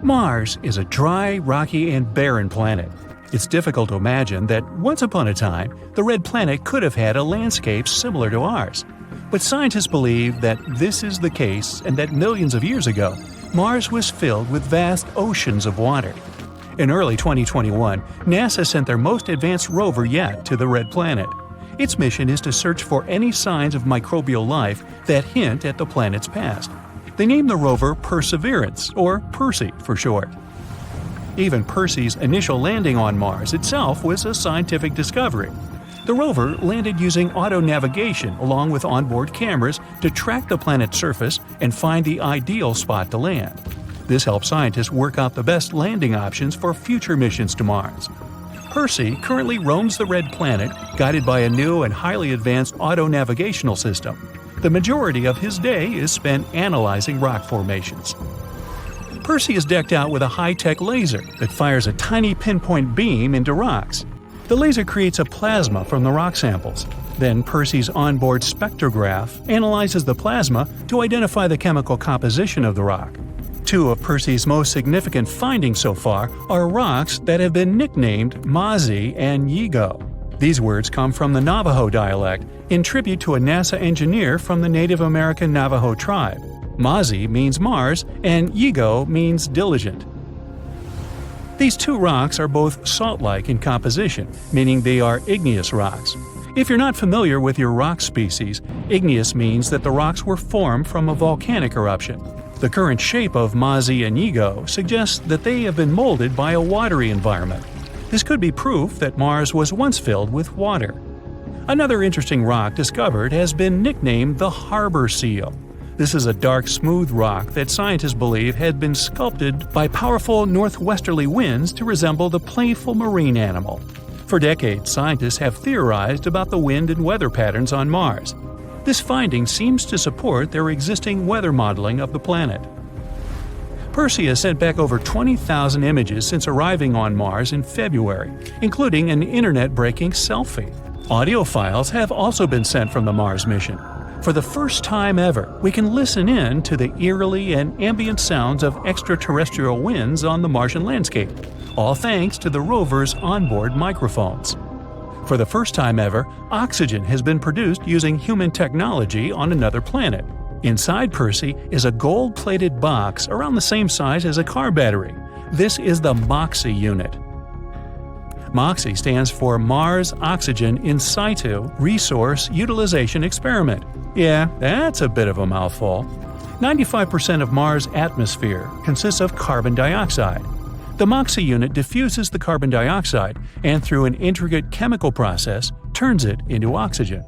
Mars is a dry, rocky, and barren planet. It's difficult to imagine that once upon a time, the red planet could have had a landscape similar to ours. But scientists believe that this is the case and that millions of years ago, Mars was filled with vast oceans of water. In early 2021, NASA sent their most advanced rover yet to the red planet. Its mission is to search for any signs of microbial life that hint at the planet's past. They named the rover Perseverance, or Percy for short. Even Percy's initial landing on Mars itself was a scientific discovery. The rover landed using auto-navigation along with onboard cameras to track the planet's surface and find the ideal spot to land. This helped scientists work out the best landing options for future missions to Mars. Percy currently roams the red planet, guided by a new and highly advanced auto-navigational system. The majority of his day is spent analyzing rock formations. Percy is decked out with a high-tech laser that fires a tiny pinpoint beam into rocks. The laser creates a plasma from the rock samples. Then Percy's onboard spectrograph analyzes the plasma to identify the chemical composition of the rock. Two of Percy's most significant findings so far are rocks that have been nicknamed Mazi and Yigo. These words come from the Navajo dialect, in tribute to a NASA engineer from the Native American Navajo tribe. Mazi means Mars, and Yigo means diligent. These two rocks are both salt-like in composition, meaning they are igneous rocks. If you're not familiar with your rock species, igneous means that the rocks were formed from a volcanic eruption. The current shape of Mazi and Yigo suggests that they have been molded by a watery environment. This could be proof that Mars was once filled with water. Another interesting rock discovered has been nicknamed the harbor seal. This is a dark, smooth rock that scientists believe had been sculpted by powerful northwesterly winds to resemble the playful marine animal. For decades, scientists have theorized about the wind and weather patterns on Mars. This finding seems to support their existing weather modeling of the planet. Percy has sent back over 20,000 images since arriving on Mars in February, including an internet-breaking selfie. Audio files have also been sent from the Mars mission. For the first time ever, we can listen in to the eerily and ambient sounds of extraterrestrial winds on the Martian landscape, all thanks to the rover's onboard microphones. For the first time ever, oxygen has been produced using human technology on another planet. Inside Percy is a gold-plated box around the same size as a car battery. This is the MOXIE unit. MOXIE stands for Mars Oxygen In Situ Resource Utilization Experiment. Yeah, that's a bit of a mouthful. 95% of Mars' atmosphere consists of carbon dioxide. The MOXIE unit diffuses the carbon dioxide and, through an intricate chemical process, turns it into oxygen.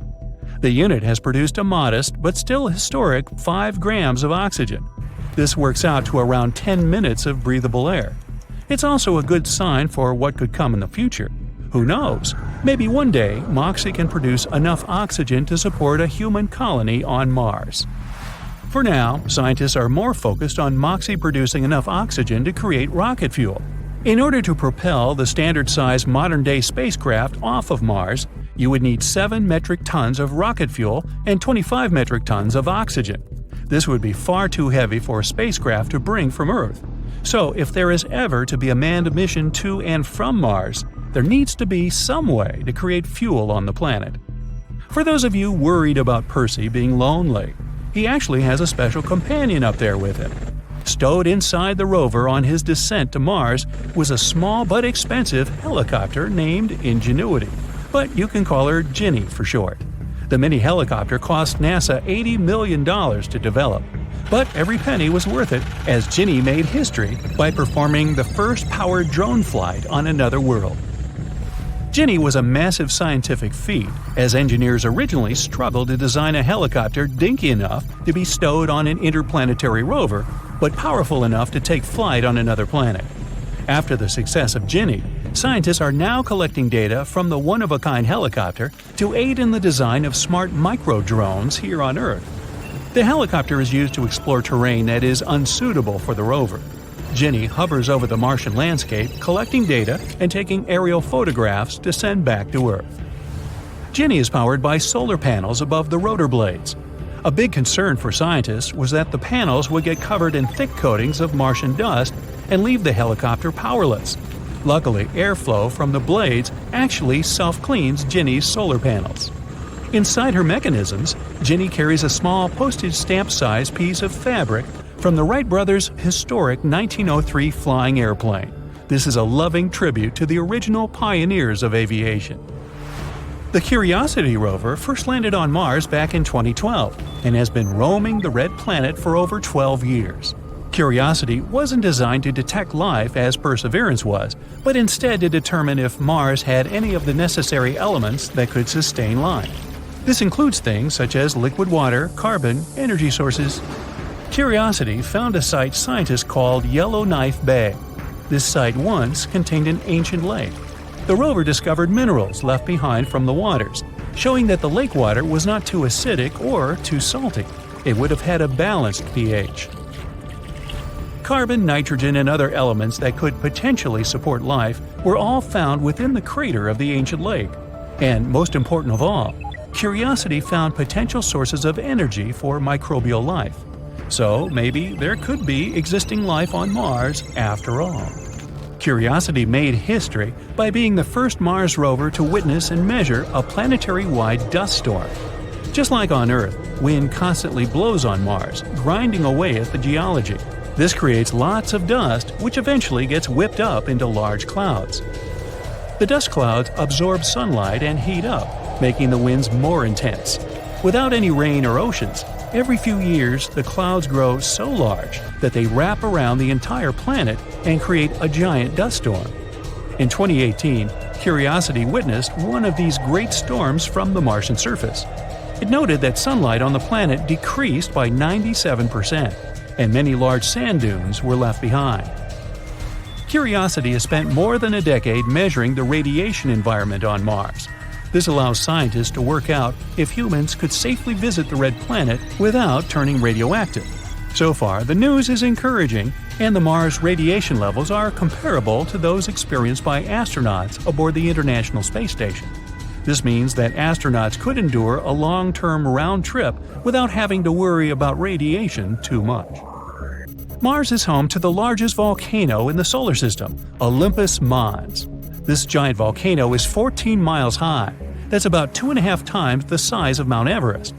The unit has produced a modest but still historic 5 grams of oxygen. This works out to around 10 minutes of breathable air. It's also a good sign for what could come in the future. Who knows? Maybe one day MOXIE can produce enough oxygen to support a human colony on Mars. For now, scientists are more focused on MOXIE producing enough oxygen to create rocket fuel. In order to propel the standard-sized modern-day spacecraft off of Mars, you would need 7 metric tons of rocket fuel and 25 metric tons of oxygen. This would be far too heavy for a spacecraft to bring from Earth. So if there is ever to be a manned mission to and from Mars, there needs to be some way to create fuel on the planet. For those of you worried about Percy being lonely, he actually has a special companion up there with him. Stowed inside the rover on his descent to Mars was a small but expensive helicopter named Ingenuity, but you can call her Ginny for short. The mini helicopter cost NASA $80 million to develop, but every penny was worth it as Ginny made history by performing the first powered drone flight on another world. Ginny was a massive scientific feat, as engineers originally struggled to design a helicopter dinky enough to be stowed on an interplanetary rover, but powerful enough to take flight on another planet. After the success of Ginny, scientists are now collecting data from the one-of-a-kind helicopter to aid in the design of smart micro-drones here on Earth. The helicopter is used to explore terrain that is unsuitable for the rover. Ginny hovers over the Martian landscape, collecting data and taking aerial photographs to send back to Earth. Ginny is powered by solar panels above the rotor blades. A big concern for scientists was that the panels would get covered in thick coatings of Martian dust and leave the helicopter powerless. Luckily, airflow from the blades actually self-cleans Ginny's solar panels. Inside her mechanisms, Ginny carries a small postage stamp-sized piece of fabric from the Wright brothers' historic 1903 flying airplane. This is a loving tribute to the original pioneers of aviation. The Curiosity rover first landed on Mars back in 2012 and has been roaming the red planet for over 12 years. Curiosity wasn't designed to detect life as Perseverance was, but instead to determine if Mars had any of the necessary elements that could sustain life. This includes things such as liquid water, carbon, energy sources. Curiosity found a site scientists called Yellowknife Bay. This site once contained an ancient lake. The rover discovered minerals left behind from the waters, showing that the lake water was not too acidic or too salty. It would have had a balanced pH. Carbon, nitrogen, and other elements that could potentially support life were all found within the crater of the ancient lake. And most important of all, Curiosity found potential sources of energy for microbial life. So maybe there could be existing life on Mars after all. Curiosity made history by being the first Mars rover to witness and measure a planetary-wide dust storm. Just like on Earth, wind constantly blows on Mars, grinding away at the geology. This creates lots of dust, which eventually gets whipped up into large clouds. The dust clouds absorb sunlight and heat up, making the winds more intense. Without any rain or oceans, every few years the clouds grow so large that they wrap around the entire planet and create a giant dust storm. In 2018, Curiosity witnessed one of these great storms from the Martian surface. It noted that sunlight on the planet decreased by 97%, and many large sand dunes were left behind. Curiosity has spent more than a decade measuring the radiation environment on Mars. This allows scientists to work out if humans could safely visit the red planet without turning radioactive. So far, the news is encouraging, and the Mars radiation levels are comparable to those experienced by astronauts aboard the International Space Station. This means that astronauts could endure a long-term round trip without having to worry about radiation too much. Mars is home to the largest volcano in the solar system, Olympus Mons. This giant volcano is 14 miles high. That's about 2.5 times the size of Mount Everest.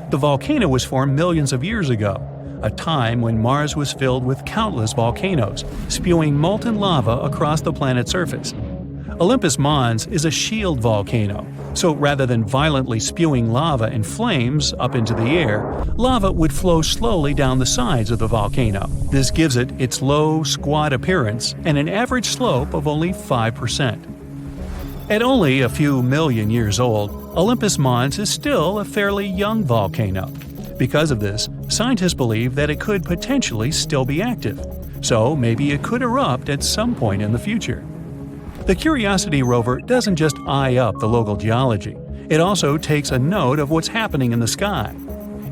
The volcano was formed millions of years ago, a time when Mars was filled with countless volcanoes, spewing molten lava across the planet's surface. Olympus Mons is a shield volcano, so rather than violently spewing lava and flames up into the air, lava would flow slowly down the sides of the volcano. This gives it its low, squat appearance and an average slope of only 5%. At only a few million years old, Olympus Mons is still a fairly young volcano. Because of this, scientists believe that it could potentially still be active, so maybe it could erupt at some point in the future. The Curiosity rover doesn't just eye up the local geology, it also takes a note of what's happening in the sky.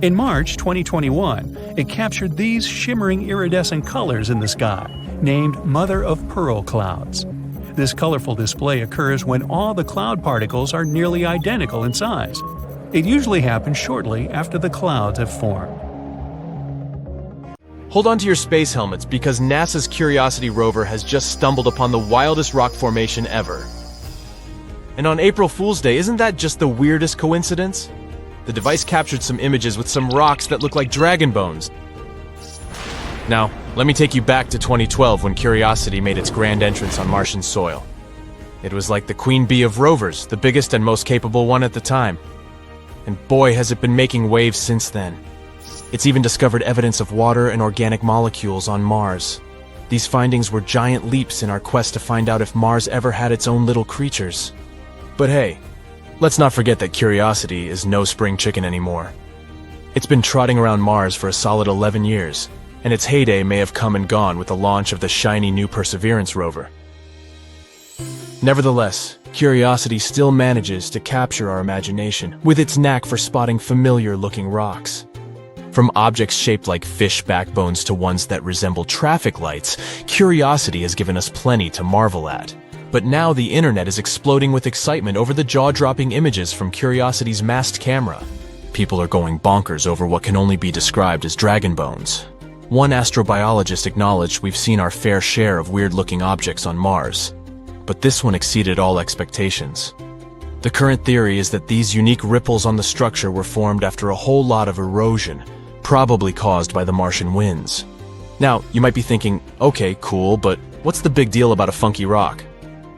In March 2021, it captured these shimmering iridescent colors in the sky, named mother-of-pearl clouds. This colorful display occurs when all the cloud particles are nearly identical in size. It usually happens shortly after the clouds have formed. Hold on to your space helmets because NASA's Curiosity rover has just stumbled upon the wildest rock formation ever. And on April Fool's Day, isn't that just the weirdest coincidence? The device captured some images with some rocks that look like dragon bones. Now, let me take you back to 2012 when Curiosity made its grand entrance on Martian soil. It was like the queen bee of rovers, the biggest and most capable one at the time. And boy, has it been making waves since then. It's even discovered evidence of water and organic molecules on Mars. These findings were giant leaps in our quest to find out if Mars ever had its own little creatures. But hey, let's not forget that Curiosity is no spring chicken anymore. It's been trotting around Mars for a solid 11 years, and its heyday may have come and gone with the launch of the shiny new Perseverance rover. Nevertheless, Curiosity still manages to capture our imagination with its knack for spotting familiar-looking rocks. From objects shaped like fish backbones to ones that resemble traffic lights, Curiosity has given us plenty to marvel at. But now the internet is exploding with excitement over the jaw-dropping images from Curiosity's masked camera. People are going bonkers over what can only be described as dragon bones. One astrobiologist acknowledged we've seen our fair share of weird-looking objects on Mars, but this one exceeded all expectations. The current theory is that these unique ripples on the structure were formed after a whole lot of erosion, probably caused by the Martian winds. Now, you might be thinking, okay, cool, but what's the big deal about a funky rock?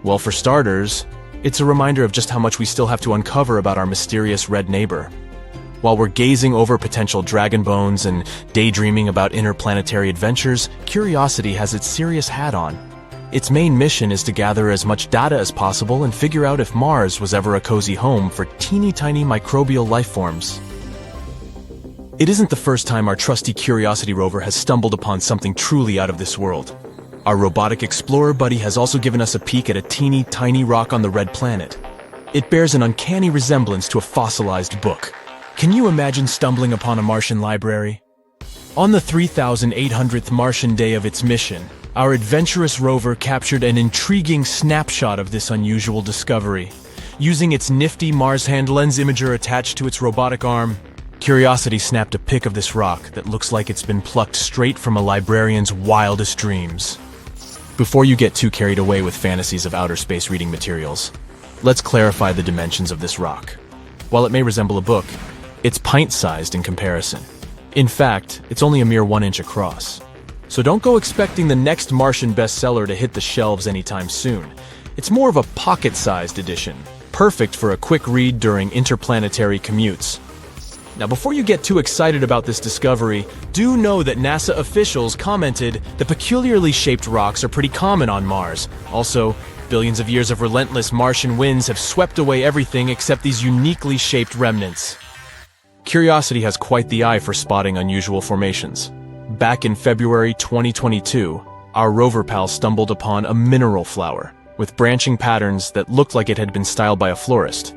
Well, for starters, it's a reminder of just how much we still have to uncover about our mysterious red neighbor. While we're gazing over potential dragon bones and daydreaming about interplanetary adventures, Curiosity has its serious hat on. Its main mission is to gather as much data as possible and figure out if Mars was ever a cozy home for teeny-tiny microbial life forms. It isn't the first time our trusty Curiosity rover has stumbled upon something truly out of this world. Our robotic explorer buddy has also given us a peek at a teeny tiny rock on the red planet. It bears an uncanny resemblance to a fossilized book. Can you imagine stumbling upon a Martian library? On the 3,800th Martian day of its mission, our adventurous rover captured an intriguing snapshot of this unusual discovery. Using its nifty Mars-hand lens imager attached to its robotic arm, Curiosity snapped a pic of this rock that looks like it's been plucked straight from a librarian's wildest dreams. Before you get too carried away with fantasies of outer space reading materials, let's clarify the dimensions of this rock. While it may resemble a book, it's pint-sized in comparison. In fact, it's only a mere 1 inch across. So don't go expecting the next Martian bestseller to hit the shelves anytime soon. It's more of a pocket-sized edition, perfect for a quick read during interplanetary commutes. Now, before you get too excited about this discovery, do know that NASA officials commented the peculiarly shaped rocks are pretty common on Mars. Also, billions of years of relentless Martian winds have swept away everything except these uniquely shaped remnants. Curiosity has quite the eye for spotting unusual formations. Back in February 2022, our rover pal stumbled upon a mineral flower with branching patterns that looked like it had been styled by a florist.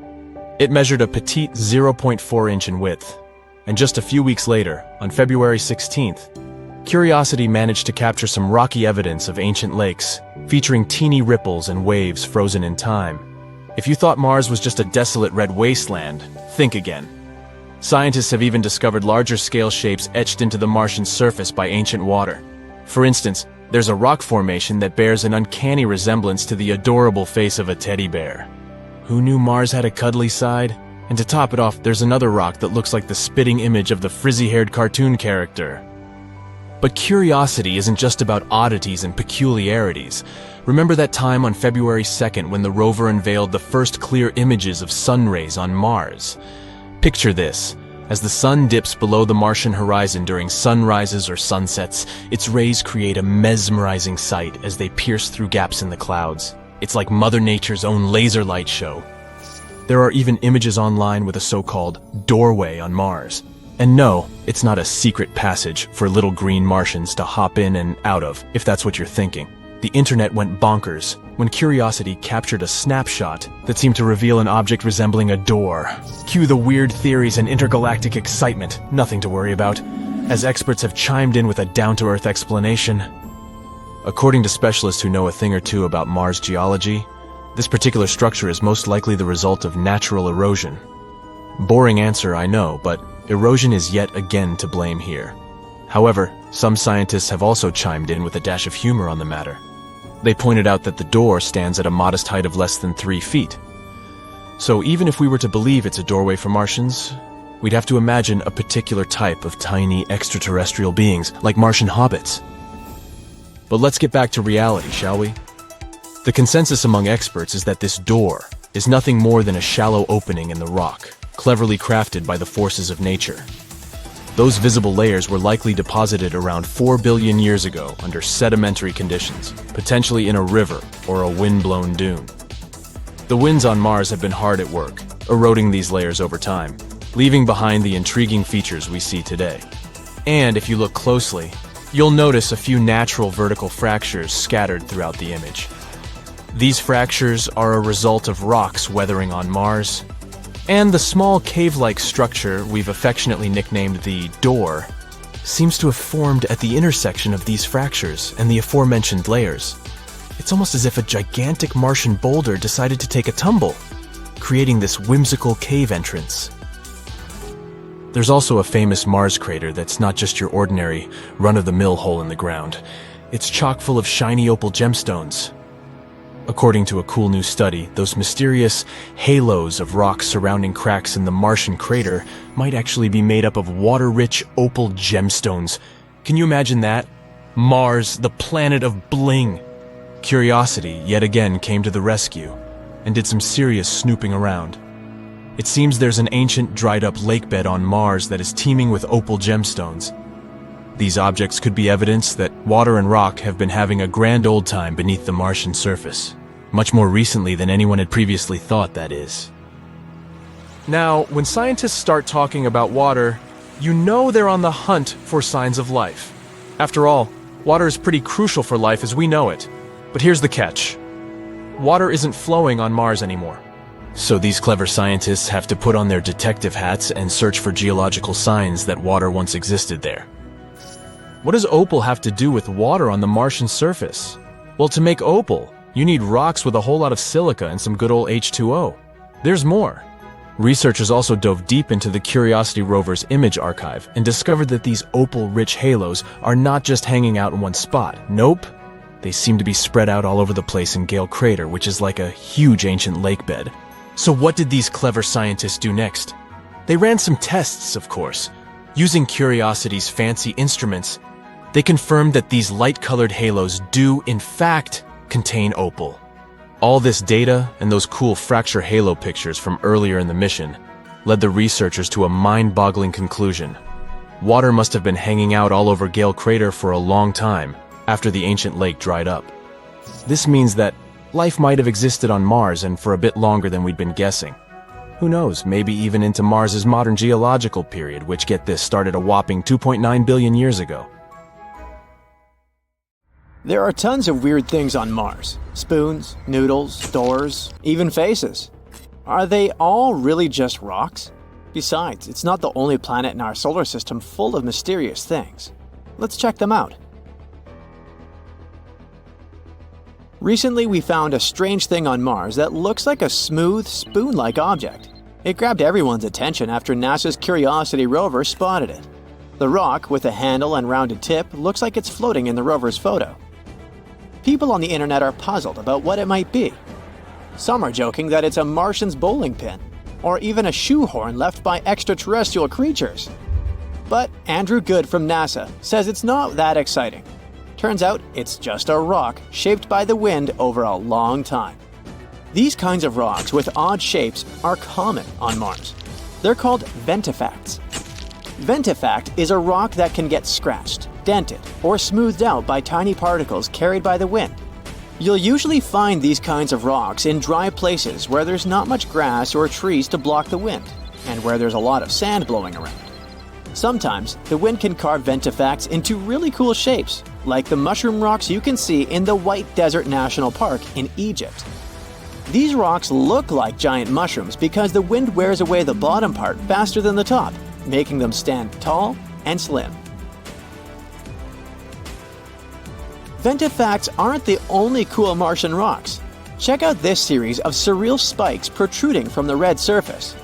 It measured a petite 0.4 inch in width, and just a few weeks later, on February 16th, Curiosity managed to capture some rocky evidence of ancient lakes, featuring teeny ripples and waves frozen in time. If you thought Mars was just a desolate red wasteland, think again. Scientists have even discovered larger-scale shapes etched into the Martian surface by ancient water. For instance, there's a rock formation that bears an uncanny resemblance to the adorable face of a teddy bear. Who knew Mars had a cuddly side? And to top it off, there's another rock that looks like the spitting image of the frizzy-haired cartoon character. But Curiosity isn't just about oddities and peculiarities. Remember that time on February 2nd when the rover unveiled the first clear images of sun rays on Mars? Picture this. As the sun dips below the Martian horizon during sunrises or sunsets, its rays create a mesmerizing sight as they pierce through gaps in the clouds. It's like Mother Nature's own laser light show. There are even images online with a so-called doorway on Mars. And no, it's not a secret passage for little green Martians to hop in and out of, if that's what you're thinking. The internet went bonkers when Curiosity captured a snapshot that seemed to reveal an object resembling a door. Cue the weird theories and intergalactic excitement, nothing to worry about, as experts have chimed in with a down-to-earth explanation. According to specialists who know a thing or two about Mars geology, this particular structure is most likely the result of natural erosion. Boring answer, I know, but erosion is yet again to blame here. However, some scientists have also chimed in with a dash of humor on the matter. They pointed out that the door stands at a modest height of less than 3 feet. So even if we were to believe it's a doorway for Martians, we'd have to imagine a particular type of tiny extraterrestrial beings, like Martian hobbits. But let's get back to reality, shall we? The consensus among experts is that this door is nothing more than a shallow opening in the rock, cleverly crafted by the forces of nature. Those visible layers were likely deposited around 4 billion years ago under sedimentary conditions, potentially in a river or a wind-blown dune. The winds on Mars have been hard at work, eroding these layers over time, leaving behind the intriguing features we see today. And if you look closely, you'll notice a few natural vertical fractures scattered throughout the image. These fractures are a result of rocks weathering on Mars, and the small cave-like structure we've affectionately nicknamed the door seems to have formed at the intersection of these fractures and the aforementioned layers. It's almost as if a gigantic Martian boulder decided to take a tumble, creating this whimsical cave entrance. There's also a famous Mars crater that's not just your ordinary, run-of-the-mill hole in the ground. It's chock full of shiny opal gemstones. According to a cool new study, those mysterious halos of rocks surrounding cracks in the Martian crater might actually be made up of water-rich opal gemstones. Can you imagine that? Mars, the planet of bling. Curiosity, yet again, came to the rescue and did some serious snooping around. It seems there's an ancient, dried-up lakebed on Mars that is teeming with opal gemstones. These objects could be evidence that water and rock have been having a grand old time beneath the Martian surface. Much more recently than anyone had previously thought, that is. Now, when scientists start talking about water, you know they're on the hunt for signs of life. After all, water is pretty crucial for life as we know it. But here's the catch. Water isn't flowing on Mars anymore. So these clever scientists have to put on their detective hats and search for geological signs that water once existed there. What does opal have to do with water on the Martian surface? Well, to make opal, you need rocks with a whole lot of silica and some good old H2O. There's more. Researchers also dove deep into the Curiosity rover's image archive and discovered that these opal-rich halos are not just hanging out in one spot. Nope. They seem to be spread out all over the place in Gale Crater, which is like a huge ancient lakebed. So what did these clever scientists do next? They ran some tests, of course. Using Curiosity's fancy instruments, they confirmed that these light-colored halos do, in fact, contain opal. All this data and those cool fracture halo pictures from earlier in the mission led the researchers to a mind-boggling conclusion. Water must have been hanging out all over Gale Crater for a long time after the ancient lake dried up. This means that life might have existed on Mars and for a bit longer than we'd been guessing. Who knows, maybe even into Mars's modern geological period, which, get this, started a whopping 2.9 billion years ago. There are tons of weird things on Mars. Spoons, noodles, doors, even faces. Are they all really just rocks? Besides, it's not the only planet in our solar system full of mysterious things. Let's check them out. Recently, we found a strange thing on Mars that looks like a smooth, spoon-like object. It grabbed everyone's attention after NASA's Curiosity rover spotted it. The rock, with a handle and rounded tip, looks like it's floating in the rover's photo. People on the internet are puzzled about what it might be. Some are joking that it's a Martian's bowling pin, or even a shoehorn left by extraterrestrial creatures. But Andrew Good from NASA says it's not that exciting. Turns out it's just a rock shaped by the wind over a long time. These kinds of rocks with odd shapes are common on Mars. They're called ventifacts. Ventifact is a rock that can get scratched, dented, or smoothed out by tiny particles carried by the wind. You'll usually find these kinds of rocks in dry places where there's not much grass or trees to block the wind, and where there's a lot of sand blowing around. Sometimes, the wind can carve ventifacts into really cool shapes, like the mushroom rocks you can see in the White Desert National Park in Egypt. These rocks look like giant mushrooms because the wind wears away the bottom part faster than the top, making them stand tall and slim. Ventifacts aren't the only cool Martian rocks. Check out this series of surreal spikes protruding from the red surface.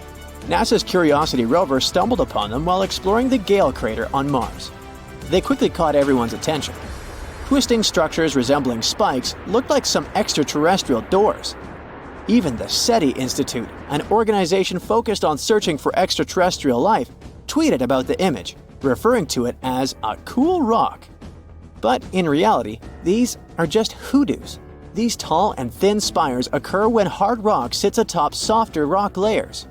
NASA's Curiosity rover stumbled upon them while exploring the Gale crater on Mars. They quickly caught everyone's attention. Twisting structures resembling spikes looked like some extraterrestrial doors. Even the SETI Institute, an organization focused on searching for extraterrestrial life, tweeted about the image, referring to it as a cool rock. But in reality, these are just hoodoos. These tall and thin spires occur when hard rock sits atop softer rock layers.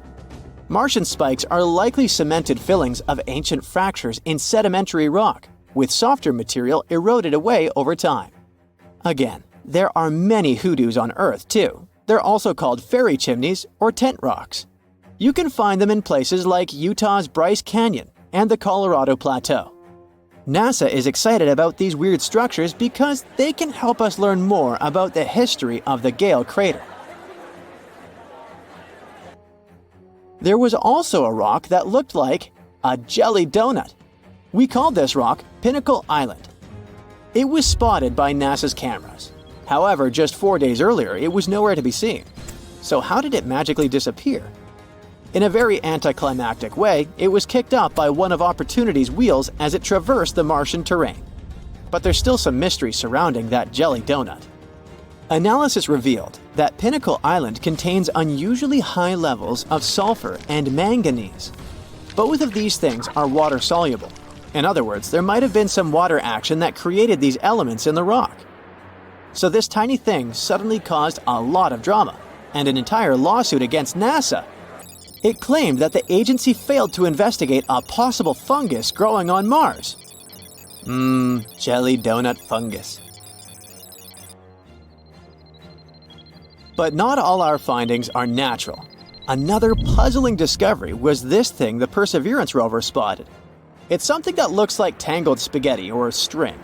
Martian spikes are likely cemented fillings of ancient fractures in sedimentary rock, with softer material eroded away over time. Again, there are many hoodoos on Earth too. They're also called fairy chimneys or tent rocks. You can find them in places like Utah's Bryce Canyon and the Colorado Plateau. NASA is excited about these weird structures because they can help us learn more about the history of the Gale crater. There was also a rock that looked like a jelly donut. We called this rock Pinnacle Island. It was spotted by NASA's cameras. However, just 4 days earlier, it was nowhere to be seen. So how did it magically disappear? In a very anticlimactic way, it was kicked up by one of Opportunity's wheels as it traversed the Martian terrain. But there's still some mystery surrounding that jelly donut. Analysis revealed that Pinnacle Island contains unusually high levels of sulfur and manganese. Both of these things are water-soluble. In other words, there might have been some water action that created these elements in the rock. So this tiny thing suddenly caused a lot of drama, and an entire lawsuit against NASA. It claimed that the agency failed to investigate a possible fungus growing on Mars. Jelly donut fungus. But not all our findings are natural. Another puzzling discovery was this thing the Perseverance rover spotted. It's something that looks like tangled spaghetti or string.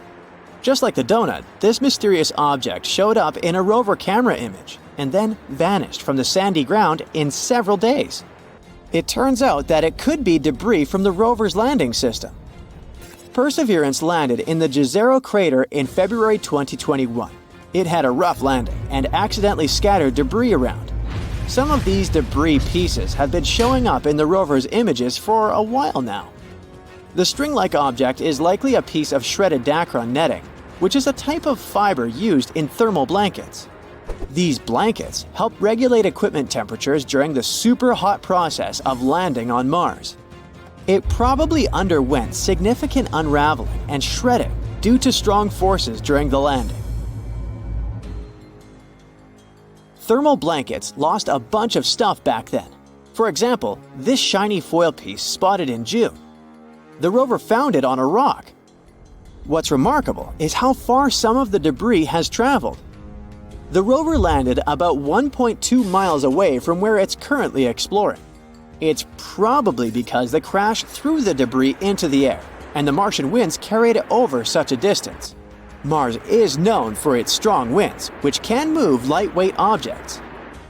Just like the donut, this mysterious object showed up in a rover camera image and then vanished from the sandy ground in several days. It turns out that it could be debris from the rover's landing system. Perseverance landed in the Jezero crater in February 2021. It had a rough landing and accidentally scattered debris around. Some of these debris pieces have been showing up in the rover's images for a while now. The string-like object is likely a piece of shredded Dacron netting, which is a type of fiber used in thermal blankets. These blankets help regulate equipment temperatures during the super hot process of landing on Mars. It probably underwent significant unraveling and shredding due to strong forces during the landing. Thermal blankets lost a bunch of stuff back then. For example, this shiny foil piece spotted in June. The rover found it on a rock. What's remarkable is how far some of the debris has traveled. The rover landed about 1.2 miles away from where it's currently exploring. It's probably because the crash threw the debris into the air, and the Martian winds carried it over such a distance. Mars is known for its strong winds, which can move lightweight objects.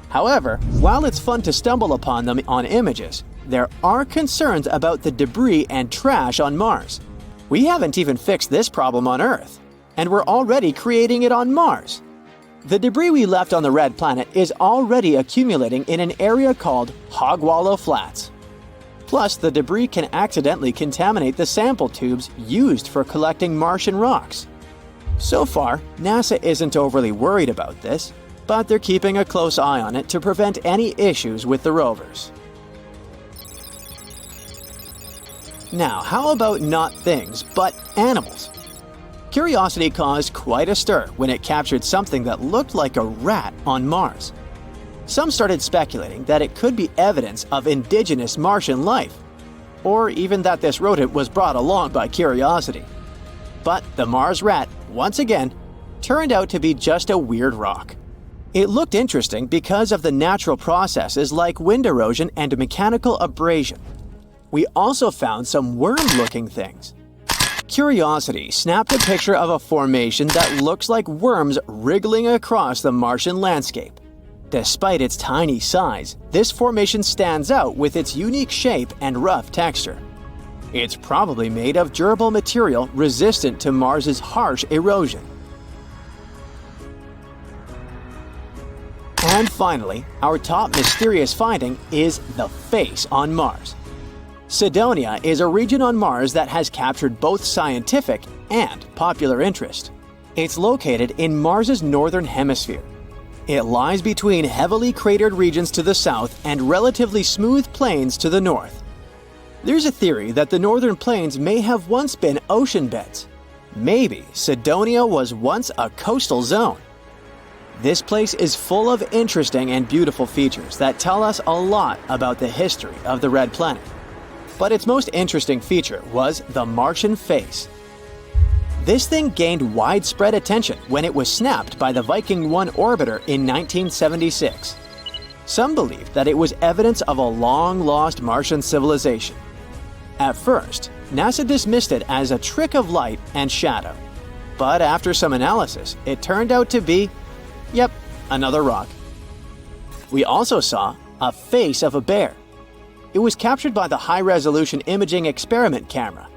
However, while it's fun to stumble upon them on images, there are concerns about the debris and trash on Mars. We haven't even fixed this problem on Earth, and we're already creating it on Mars. The debris we left on the red planet is already accumulating in an area called Hogwallow Flats. Plus, the debris can accidentally contaminate the sample tubes used for collecting Martian rocks. So far, NASA isn't overly worried about this, but they're keeping a close eye on it to prevent any issues with the rovers. Now, how about not things, but animals? Curiosity caused quite a stir when it captured something that looked like a rat on Mars. Some started speculating that it could be evidence of indigenous Martian life, or even that this rodent was brought along by Curiosity. But the Mars rat, once again, turned out to be just a weird rock. It looked interesting because of the natural processes like wind erosion and mechanical abrasion. We also found some worm-looking things. Curiosity snapped a picture of a formation that looks like worms wriggling across the Martian landscape. Despite its tiny size, this formation stands out with its unique shape and rough texture. It's probably made of durable material resistant to Mars's harsh erosion. And finally, our top mysterious finding is the face on Mars. Cydonia is a region on Mars that has captured both scientific and popular interest. It's located in Mars's northern hemisphere. It lies between heavily cratered regions to the south and relatively smooth plains to the north. There's a theory that the northern plains may have once been ocean beds. Maybe Cydonia was once a coastal zone. This place is full of interesting and beautiful features that tell us a lot about the history of the Red Planet. But its most interesting feature was the Martian face. This thing gained widespread attention when it was snapped by the Viking 1 orbiter in 1976. Some believed that it was evidence of a long-lost Martian civilization. At first, NASA dismissed it as a trick of light and shadow. But after some analysis, it turned out to be, yep, another rock. We also saw a face of a bear. It was captured by the high-resolution imaging experiment camera.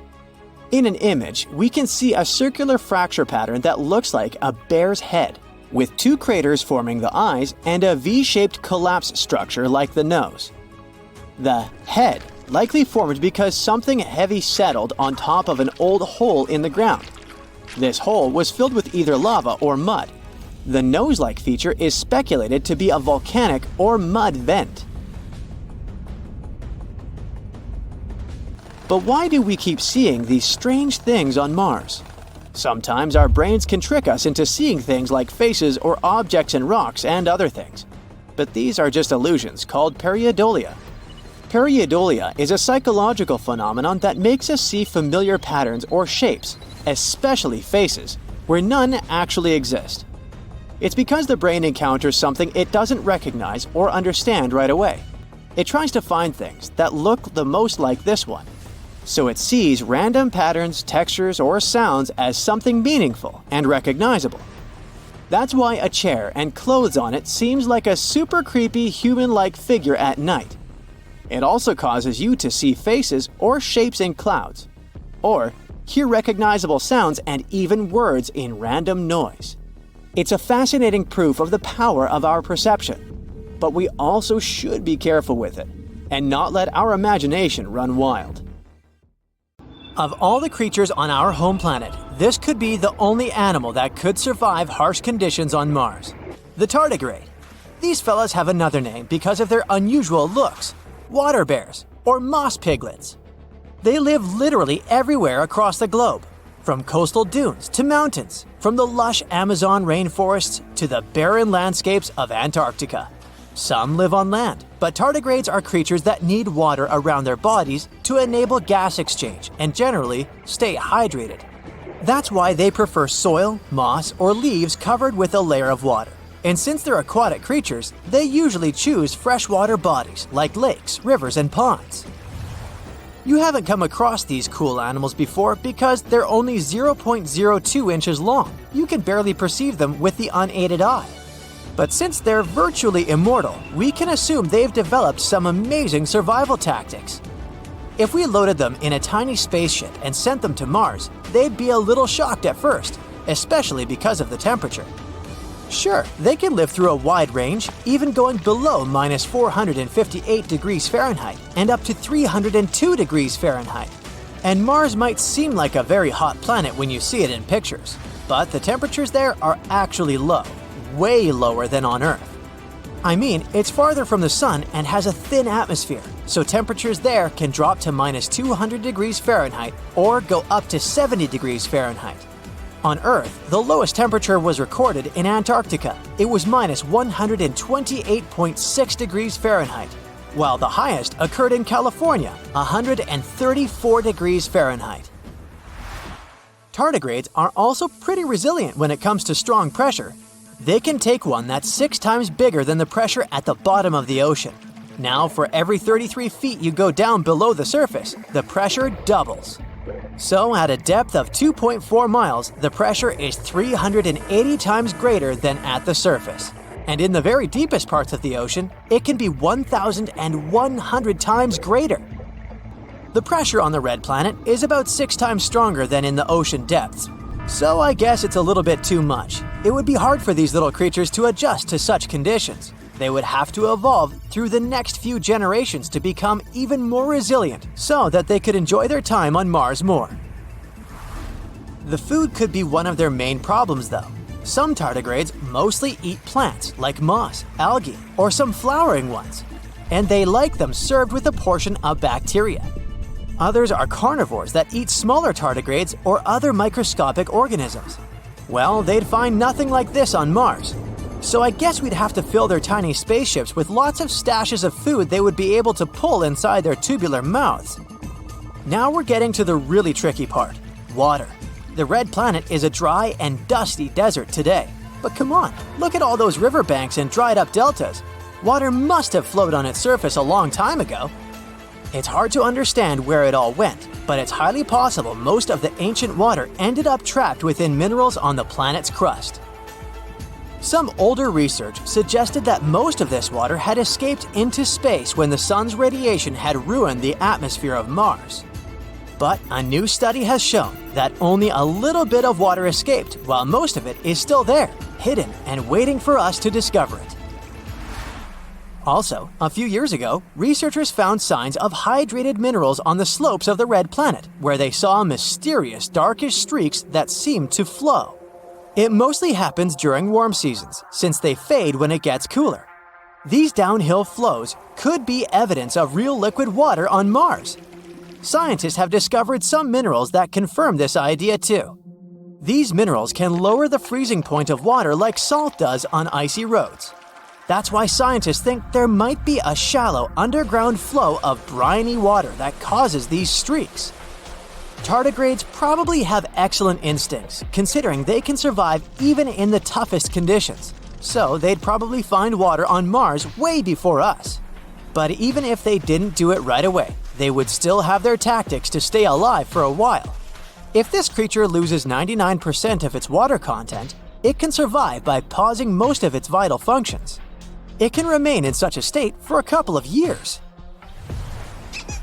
In an image, we can see a circular fracture pattern that looks like a bear's head, with two craters forming the eyes and a V-shaped collapse structure like the nose. The head likely formed because something heavy settled on top of an old hole in the ground. This hole was filled with either lava or mud. The nose-like feature is speculated to be a volcanic or mud vent. But why do we keep seeing these strange things on Mars? Sometimes our brains can trick us into seeing things like faces or objects in rocks and other things. But these are just illusions called pareidolia. Pareidolia is a psychological phenomenon that makes us see familiar patterns or shapes, especially faces, where none actually exist. It's because the brain encounters something it doesn't recognize or understand right away. It tries to find things that look the most like this one. So it sees random patterns, textures, or sounds as something meaningful and recognizable. That's why a chair and clothes on it seems like a super creepy human-like figure at night. It also causes you to see faces or shapes in clouds, or hear recognizable sounds and even words in random noise. It's a fascinating proof of the power of our perception, but we also should be careful with it and not let our imagination run wild. Of all the creatures on our home planet, this could be the only animal that could survive harsh conditions on Mars. The tardigrade. These fellas have another name because of their unusual looks: water bears or moss piglets. They live literally everywhere across the globe, from coastal dunes to mountains, from the lush Amazon rainforests to the barren landscapes of Antarctica. Some live on land, but tardigrades are creatures that need water around their bodies to enable gas exchange and generally stay hydrated. That's why they prefer soil, moss, or leaves covered with a layer of water. And since they're aquatic creatures, they usually choose freshwater bodies like lakes, rivers, and ponds. You haven't come across these cool animals before because they're only 0.02 inches long. You can barely perceive them with the unaided eye. But since they're virtually immortal, we can assume they've developed some amazing survival tactics. If we loaded them in a tiny spaceship and sent them to Mars, they'd be a little shocked at first, especially because of the temperature. Sure, they can live through a wide range, even going below minus 458 degrees Fahrenheit and up to 302 degrees Fahrenheit. And Mars might seem like a very hot planet when you see it in pictures, but the temperatures there are actually low, way lower than on Earth. I mean, it's farther from the sun and has a thin atmosphere, so temperatures there can drop to minus 200 degrees Fahrenheit or go up to 70 degrees Fahrenheit. On Earth, the lowest temperature was recorded in Antarctica. It was minus 128.6 degrees Fahrenheit, while the highest occurred in California, 134 degrees Fahrenheit. Tardigrades are also pretty resilient when it comes to strong pressure. They can take one that's 6 times bigger than the pressure at the bottom of the ocean. Now, for every 33 feet you go down below the surface, the pressure doubles. So, at a depth of 2.4 miles, the pressure is 380 times greater than at the surface. And in the very deepest parts of the ocean, it can be 1,100 times greater. The pressure on the red planet is about 6 times stronger than in the ocean depths. So I guess it's a little bit too much. It would be hard for these little creatures to adjust to such conditions. They would have to evolve through the next few generations to become even more resilient so that they could enjoy their time on Mars more. The food could be one of their main problems though. Some tardigrades mostly eat plants like moss, algae, or some flowering ones, and they like them served with a portion of bacteria. Others are carnivores that eat smaller tardigrades or other microscopic organisms. Well, they'd find nothing like this on Mars. So I guess we'd have to fill their tiny spaceships with lots of stashes of food they would be able to pull inside their tubular mouths. Now we're getting to the really tricky part: water. The red planet is a dry and dusty desert today. But come on, look at all those riverbanks and dried up deltas. Water must have flowed on its surface a long time ago. It's hard to understand where it all went, but it's highly possible most of the ancient water ended up trapped within minerals on the planet's crust. Some older research suggested that most of this water had escaped into space when the sun's radiation had ruined the atmosphere of Mars. But a new study has shown that only a little bit of water escaped, while most of it is still there, hidden and waiting for us to discover it. Also, a few years ago, researchers found signs of hydrated minerals on the slopes of the red planet, where they saw mysterious darkish streaks that seemed to flow. It mostly happens during warm seasons, since they fade when it gets cooler. These downhill flows could be evidence of real liquid water on Mars. Scientists have discovered some minerals that confirm this idea too. These minerals can lower the freezing point of water like salt does on icy roads. That's why scientists think there might be a shallow underground flow of briny water that causes these streaks. Tardigrades probably have excellent instincts, considering they can survive even in the toughest conditions. So they'd probably find water on Mars way before us. But even if they didn't do it right away, they would still have their tactics to stay alive for a while. If this creature loses 99% of its water content, it can survive by pausing most of its vital functions. It can remain in such a state for a couple of years.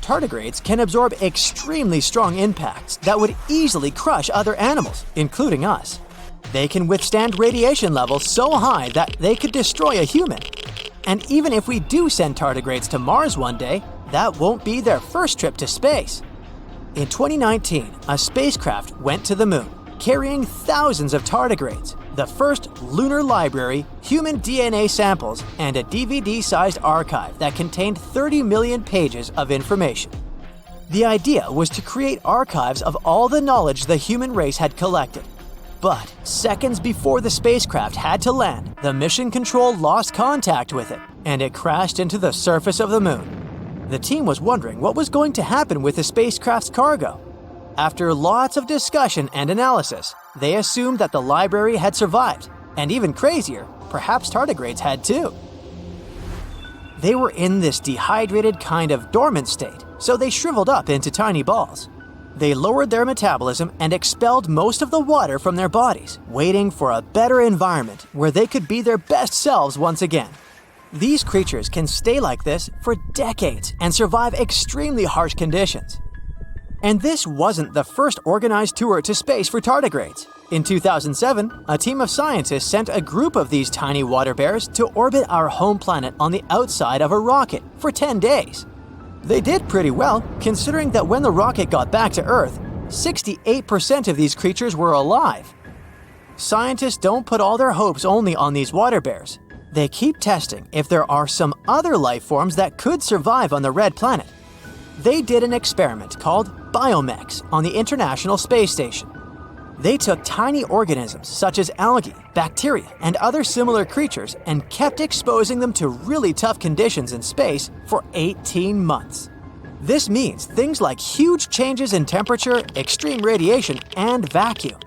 Tardigrades can absorb extremely strong impacts that would easily crush other animals, including us. They can withstand radiation levels so high that they could destroy a human. And even if we do send tardigrades to Mars one day, that won't be their first trip to space. In 2019, a spacecraft went to the moon, carrying thousands of tardigrades, the first lunar library, human DNA samples, and a DVD-sized archive that contained 30 million pages of information. The idea was to create archives of all the knowledge the human race had collected. But seconds before the spacecraft had to land, the mission control lost contact with it, and it crashed into the surface of the moon. The team was wondering what was going to happen with the spacecraft's cargo. After lots of discussion and analysis, they assumed that the library had survived, and even crazier, perhaps tardigrades had too. They were in this dehydrated kind of dormant state, so they shriveled up into tiny balls. They lowered their metabolism and expelled most of the water from their bodies, waiting for a better environment where they could be their best selves once again. These creatures can stay like this for decades and survive extremely harsh conditions. And this wasn't the first organized tour to space for tardigrades. In 2007, a team of scientists sent a group of these tiny water bears to orbit our home planet on the outside of a rocket for 10 days. They did pretty well, considering that when the rocket got back to Earth, 68% of these creatures were alive. Scientists don't put all their hopes only on these water bears. They keep testing if there are some other life forms that could survive on the red planet. They did an experiment called Biomex on the International Space Station. They took tiny organisms such as algae, bacteria, and other similar creatures and kept exposing them to really tough conditions in space for 18 months. This means things like huge changes in temperature, extreme radiation, and vacuum.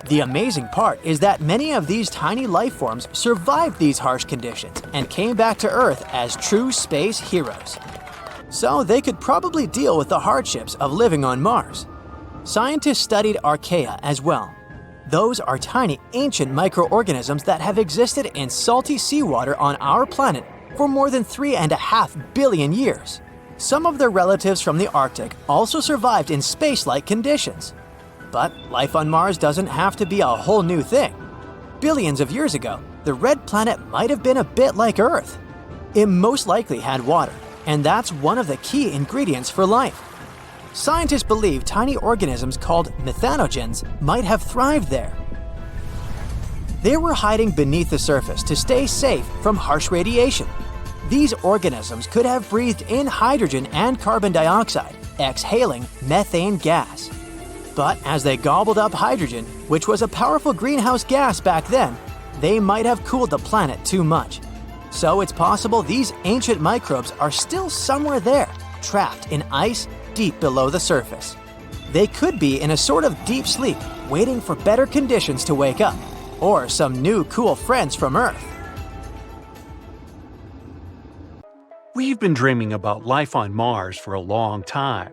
The amazing part is that many of these tiny life forms survived these harsh conditions and came back to Earth as true space heroes. So they could probably deal with the hardships of living on Mars. Scientists studied archaea as well. Those are tiny ancient microorganisms that have existed in salty seawater on our planet for more than 3.5 billion years. Some of their relatives from the Arctic also survived in space-like conditions. But life on Mars doesn't have to be a whole new thing. Billions of years ago, the red planet might have been a bit like Earth. It most likely had water, and that's one of the key ingredients for life. Scientists believe tiny organisms called methanogens might have thrived there. They were hiding beneath the surface to stay safe from harsh radiation. These organisms could have breathed in hydrogen and carbon dioxide, exhaling methane gas. But as they gobbled up hydrogen, which was a powerful greenhouse gas back then, they might have cooled the planet too much. So it's possible these ancient microbes are still somewhere there, trapped in ice deep below the surface. They could be in a sort of deep sleep, waiting for better conditions to wake up, or some new cool friends from Earth. We've been dreaming about life on Mars for a long time.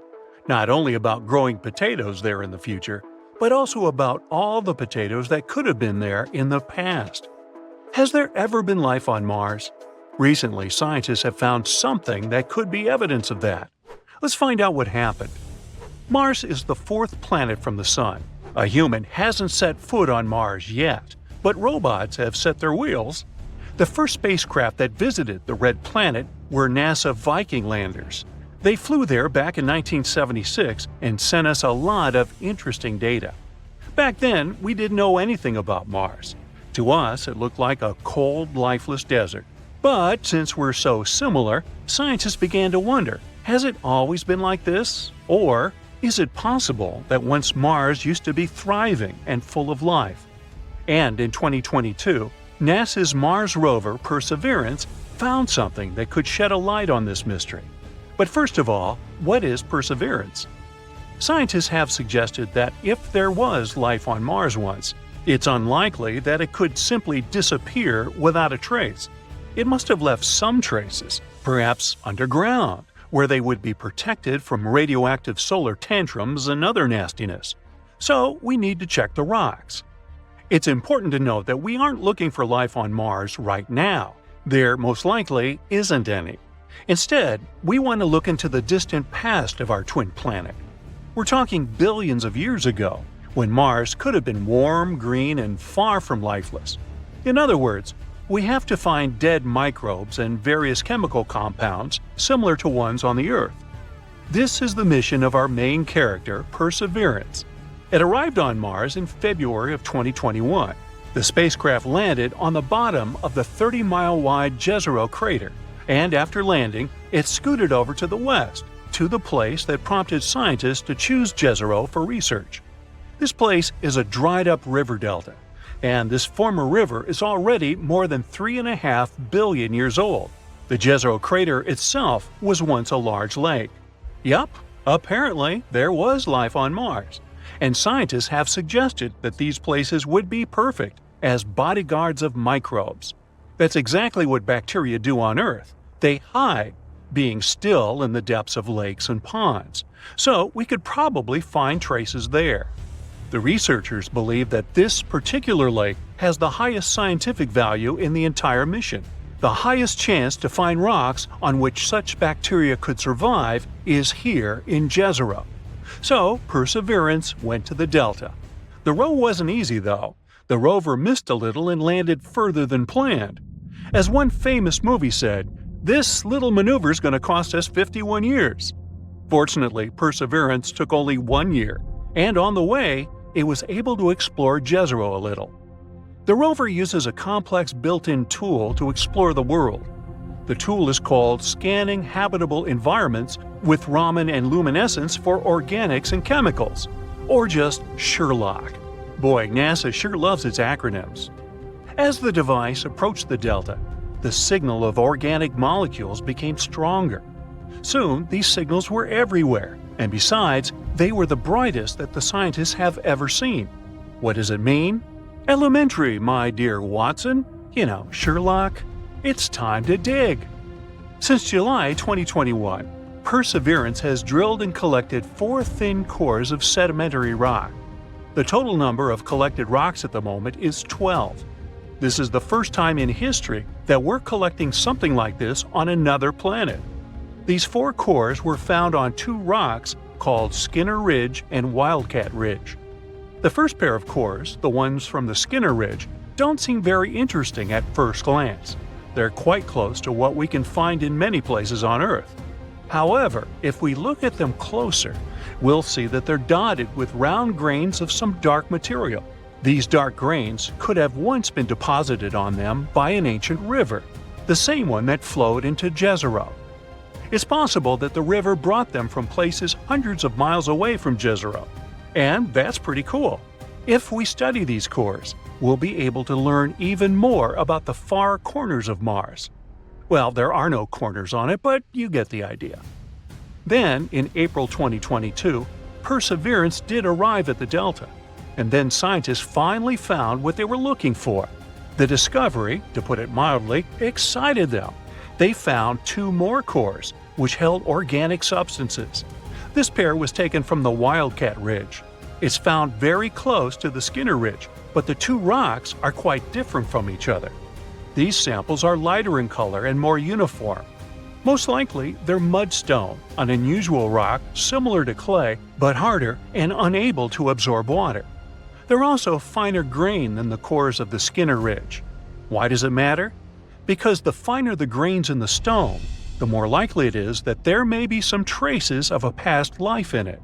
Not only about growing potatoes there in the future, but also about all the potatoes that could have been there in the past. Has there ever been life on Mars? Recently, scientists have found something that could be evidence of that. Let's find out what happened. Mars is the fourth planet from the Sun. A human hasn't set foot on Mars yet, but robots have set their wheels. The first spacecraft that visited the Red Planet were NASA Viking landers. They flew there back in 1976 and sent us a lot of interesting data. Back then, we didn't know anything about Mars. To us, it looked like a cold, lifeless desert. But since we're so similar, scientists began to wonder, has it always been like this? Or is it possible that once Mars used to be thriving and full of life? And in 2022, NASA's Mars rover Perseverance found something that could shed a light on this mystery. But first of all, what is Perseverance? Scientists have suggested that if there was life on Mars once, it's unlikely that it could simply disappear without a trace. It must have left some traces, perhaps underground, where they would be protected from radioactive solar tantrums and other nastiness. So we need to check the rocks. It's important to note that we aren't looking for life on Mars right now. There most likely isn't any. Instead, we want to look into the distant past of our twin planet. We're talking billions of years ago, when Mars could have been warm, green, and far from lifeless. In other words, we have to find dead microbes and various chemical compounds similar to ones on the Earth. This is the mission of our main character, Perseverance. It arrived on Mars in February of 2021. The spacecraft landed on the bottom of the 30-mile-wide Jezero crater, and after landing, it scooted over to the west, to the place that prompted scientists to choose Jezero for research. This place is a dried-up river delta, and this former river is already more than 3.5 billion years old. The Jezero crater itself was once a large lake. Yup, apparently there was life on Mars, and scientists have suggested that these places would be perfect as bodyguards of microbes. That's exactly what bacteria do on Earth. They hide, being still in the depths of lakes and ponds, so we could probably find traces there. The researchers believe that this particular lake has the highest scientific value in the entire mission. The highest chance to find rocks on which such bacteria could survive is here in Jezero. So Perseverance went to the delta. The row wasn't easy though. The rover missed a little and landed further than planned. As one famous movie said, "This little maneuver's going to cost us 51 years." Fortunately, Perseverance took only 1 year, and on the way, it was able to explore Jezero a little. The rover uses a complex built-in tool to explore the world. The tool is called Scanning Habitable Environments with Raman and Luminescence for Organics and Chemicals, or just SHERLOC. Boy, NASA sure loves its acronyms. As the device approached the delta, the signal of organic molecules became stronger. Soon, these signals were everywhere, and besides, they were the brightest that the scientists have ever seen. What does it mean? Elementary, my dear Watson. You know, Sherlock. It's time to dig. Since July 2021, Perseverance has drilled and collected 4 thin cores of sedimentary rock. The total number of collected rocks at the moment is 12. This is the first time in history that we're collecting something like this on another planet. These 4 cores were found on 2 rocks called Skinner Ridge and Wildcat Ridge. The first pair of cores, the ones from the Skinner Ridge, don't seem very interesting at first glance. They're quite close to what we can find in many places on Earth. However, if we look at them closer, we'll see that they're dotted with round grains of some dark material. These dark grains could have once been deposited on them by an ancient river, the same one that flowed into Jezero. It's possible that the river brought them from places hundreds of miles away from Jezero, and that's pretty cool. If we study these cores, we'll be able to learn even more about the far corners of Mars. Well, there are no corners on it, but you get the idea. Then, in April 2022, Perseverance did arrive at the delta, and then scientists finally found what they were looking for. The discovery, to put it mildly, excited them. They found 2 more cores, which held organic substances. This pair was taken from the Wildcat Ridge. It's found very close to the Skinner Ridge, but the 2 rocks are quite different from each other. These samples are lighter in color and more uniform. Most likely, they're mudstone, an unusual rock similar to clay, but harder and unable to absorb water. They're also finer grain than the cores of the Skinner Ridge. Why does it matter? Because the finer the grains in the stone, the more likely it is that there may be some traces of a past life in it.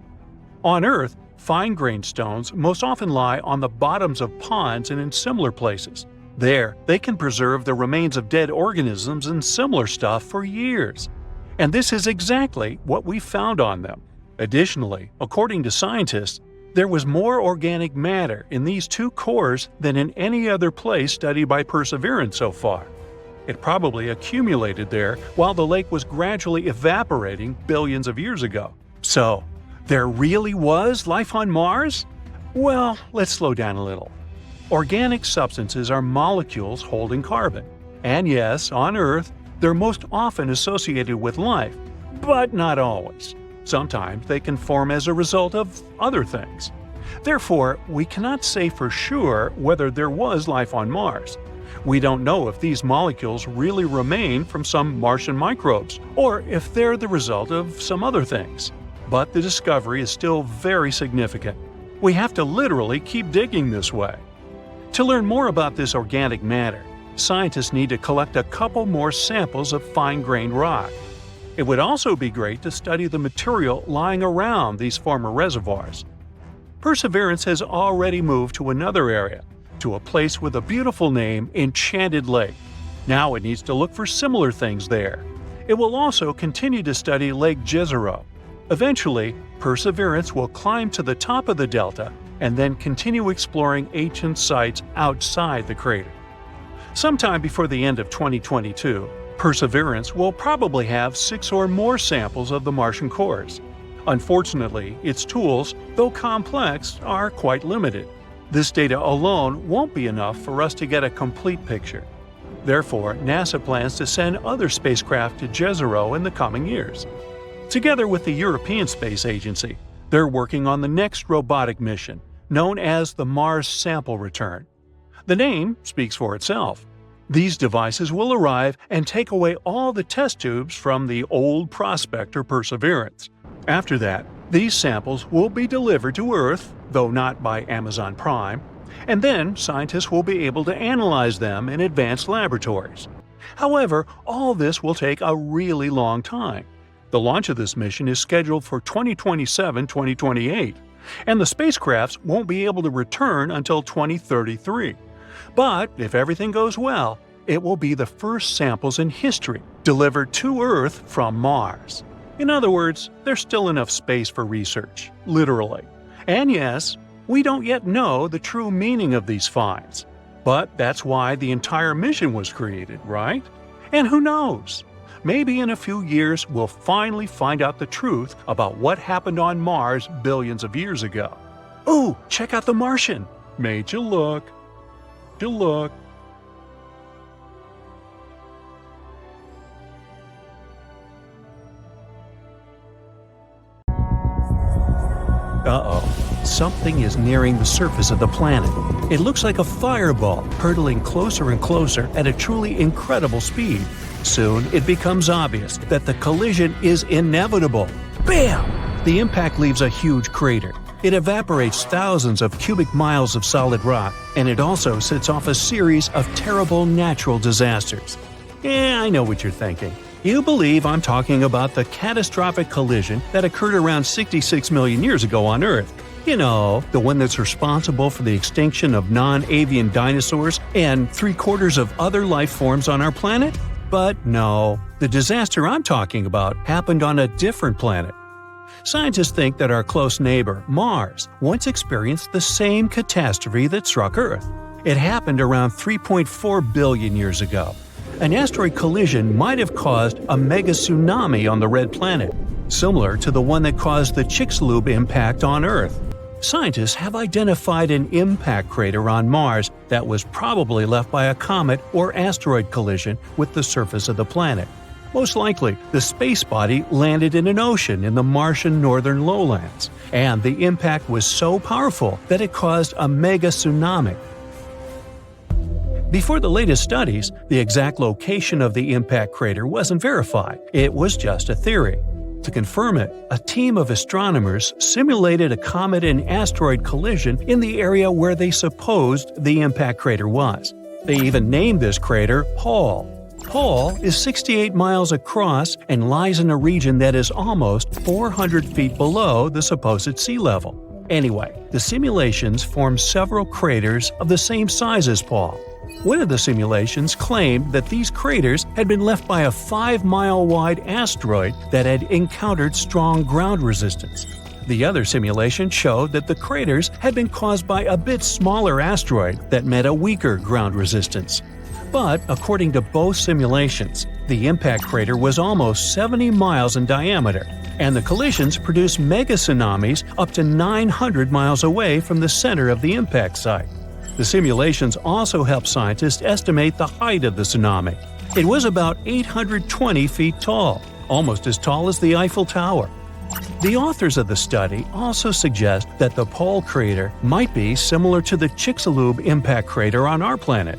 On Earth, fine-grained stones most often lie on the bottoms of ponds and in similar places. There, they can preserve the remains of dead organisms and similar stuff for years. And this is exactly what we found on them. Additionally, according to scientists, there was more organic matter in these two cores than in any other place studied by Perseverance so far. It probably accumulated there while the lake was gradually evaporating billions of years ago. So, there really was life on Mars? Well, let's slow down a little. Organic substances are molecules holding carbon. And yes, on Earth, they're most often associated with life, but not always. Sometimes they can form as a result of other things. Therefore, we cannot say for sure whether there was life on Mars. We don't know if these molecules really remain from some Martian microbes, or if they're the result of some other things. But the discovery is still very significant. We have to literally keep digging this way. To learn more about this organic matter, scientists need to collect a couple more samples of fine-grained rock. It would also be great to study the material lying around these former reservoirs. Perseverance has already moved to another area, to a place with a beautiful name, Enchanted Lake. Now it needs to look for similar things there. It will also continue to study Lake Jezero. Eventually, Perseverance will climb to the top of the delta and then continue exploring ancient sites outside the crater. Sometime before the end of 2022, Perseverance will probably have 6 or more samples of the Martian cores. Unfortunately, its tools, though complex, are quite limited. This data alone won't be enough for us to get a complete picture. Therefore, NASA plans to send other spacecraft to Jezero in the coming years. Together with the European Space Agency, they're working on the next robotic mission, known as the Mars Sample Return. The name speaks for itself. These devices will arrive and take away all the test tubes from the old Prospector Perseverance. After that, these samples will be delivered to Earth, though not by Amazon Prime, and then scientists will be able to analyze them in advanced laboratories. However, all this will take a really long time. The launch of this mission is scheduled for 2027-2028, and the spacecrafts won't be able to return until 2033. But if everything goes well, it will be the first samples in history delivered to Earth from Mars. In other words, there's still enough space for research, literally. And yes, we don't yet know the true meaning of these finds. But that's why the entire mission was created, right? And who knows? Maybe in a few years we'll finally find out the truth about what happened on Mars billions of years ago. Ooh, check out the Martian! Made you look. Look. Uh-oh. Something is nearing the surface of the planet. It looks like a fireball hurtling closer and closer at a truly incredible speed. Soon, it becomes obvious that the collision is inevitable. Bam! The impact leaves a huge crater. It evaporates thousands of cubic miles of solid rock, and it also sets off a series of terrible natural disasters. Yeah, I know what you're thinking. You believe I'm talking about the catastrophic collision that occurred around 66 million years ago on Earth. You know, the one that's responsible for the extinction of non-avian dinosaurs and 3/4 of other life forms on our planet? But no, the disaster I'm talking about happened on a different planet. Scientists think that our close neighbor, Mars, once experienced the same catastrophe that struck Earth. It happened around 3.4 billion years ago. An asteroid collision might have caused a mega tsunami on the red planet, similar to the one that caused the Chicxulub impact on Earth. Scientists have identified an impact crater on Mars that was probably left by a comet or asteroid collision with the surface of the planet. Most likely, the space body landed in an ocean in the Martian northern lowlands, and the impact was so powerful that it caused a mega tsunami. Before the latest studies, the exact location of the impact crater wasn't verified. It was just a theory. To confirm it, a team of astronomers simulated a comet and asteroid collision in the area where they supposed the impact crater was. They even named this crater Hall. Paul is 68 miles across and lies in a region that is almost 400 feet below the supposed sea level. Anyway, the simulations form several craters of the same size as Paul. One of the simulations claimed that these craters had been left by a 5-mile-wide asteroid that had encountered strong ground resistance. The other simulation showed that the craters had been caused by a bit smaller asteroid that met a weaker ground resistance. But according to both simulations, the impact crater was almost 70 miles in diameter, and the collisions produced mega tsunamis up to 900 miles away from the center of the impact site. The simulations also helped scientists estimate the height of the tsunami. It was about 820 feet tall, almost as tall as the Eiffel Tower. The authors of the study also suggest that the Paul crater might be similar to the Chicxulub impact crater on our planet.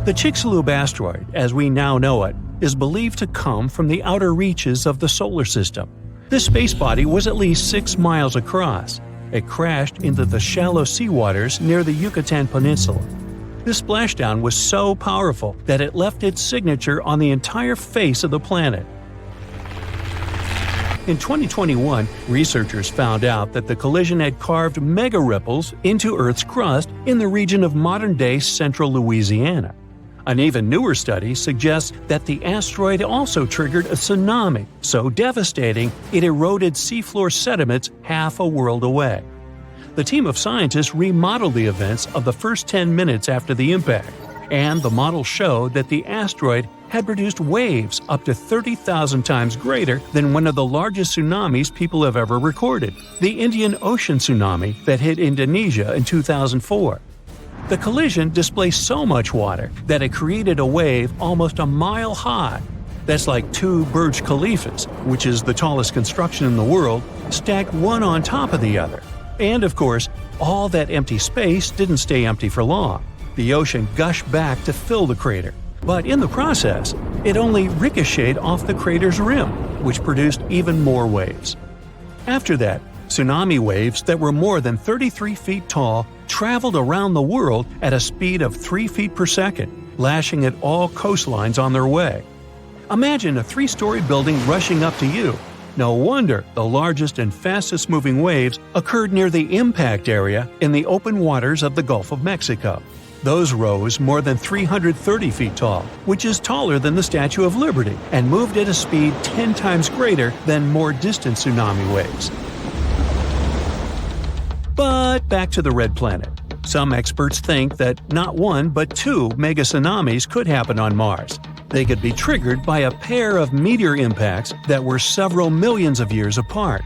The Chicxulub asteroid, as we now know it, is believed to come from the outer reaches of the solar system. This space body was at least 6 miles across. It crashed into the shallow seawaters near the Yucatan Peninsula. This splashdown was so powerful that it left its signature on the entire face of the planet. In 2021, researchers found out that the collision had carved mega ripples into Earth's crust in the region of modern-day central Louisiana. An even newer study suggests that the asteroid also triggered a tsunami so devastating it eroded seafloor sediments half a world away. The team of scientists remodeled the events of the first 10 minutes after the impact, and the model showed that the asteroid had produced waves up to 30,000 times greater than one of the largest tsunamis people have ever recorded, the Indian Ocean tsunami that hit Indonesia in 2004. The collision displaced so much water that it created a wave almost a mile high. That's like 2 Burj Khalifas, which is the tallest construction in the world, stacked one on top of the other. And of course, all that empty space didn't stay empty for long. The ocean gushed back to fill the crater. But in the process, it only ricocheted off the crater's rim, which produced even more waves. After that, tsunami waves that were more than 33 feet tall traveled around the world at a speed of 3 feet per second, lashing at all coastlines on their way. Imagine a 3-story building rushing up to you. No wonder the largest and fastest moving waves occurred near the impact area in the open waters of the Gulf of Mexico. Those rose more than 330 feet tall, which is taller than the Statue of Liberty, and moved at a speed 10 times greater than more distant tsunami waves. But back to the Red Planet. Some experts think that not 1 but 2 mega tsunamis could happen on Mars. They could be triggered by a pair of meteor impacts that were several millions of years apart.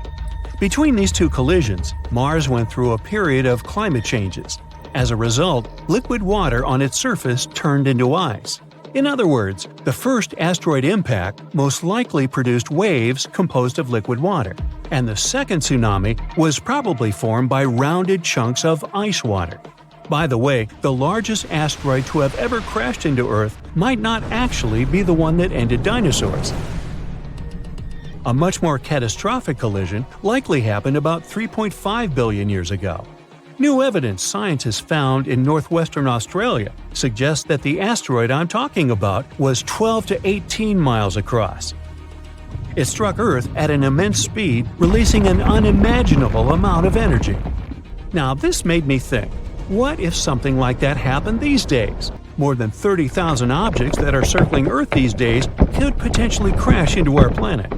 Between these 2 collisions, Mars went through a period of climate changes. As a result, liquid water on its surface turned into ice. In other words, the first asteroid impact most likely produced waves composed of liquid water, and the second tsunami was probably formed by rounded chunks of ice water. By the way, the largest asteroid to have ever crashed into Earth might not actually be the one that ended dinosaurs. A much more catastrophic collision likely happened about 3.5 billion years ago. New evidence scientists found in northwestern Australia suggests that the asteroid I'm talking about was 12 to 18 miles across. It struck Earth at an immense speed, releasing an unimaginable amount of energy. Now, this made me think, what if something like that happened these days? More than 30,000 objects that are circling Earth these days could potentially crash into our planet.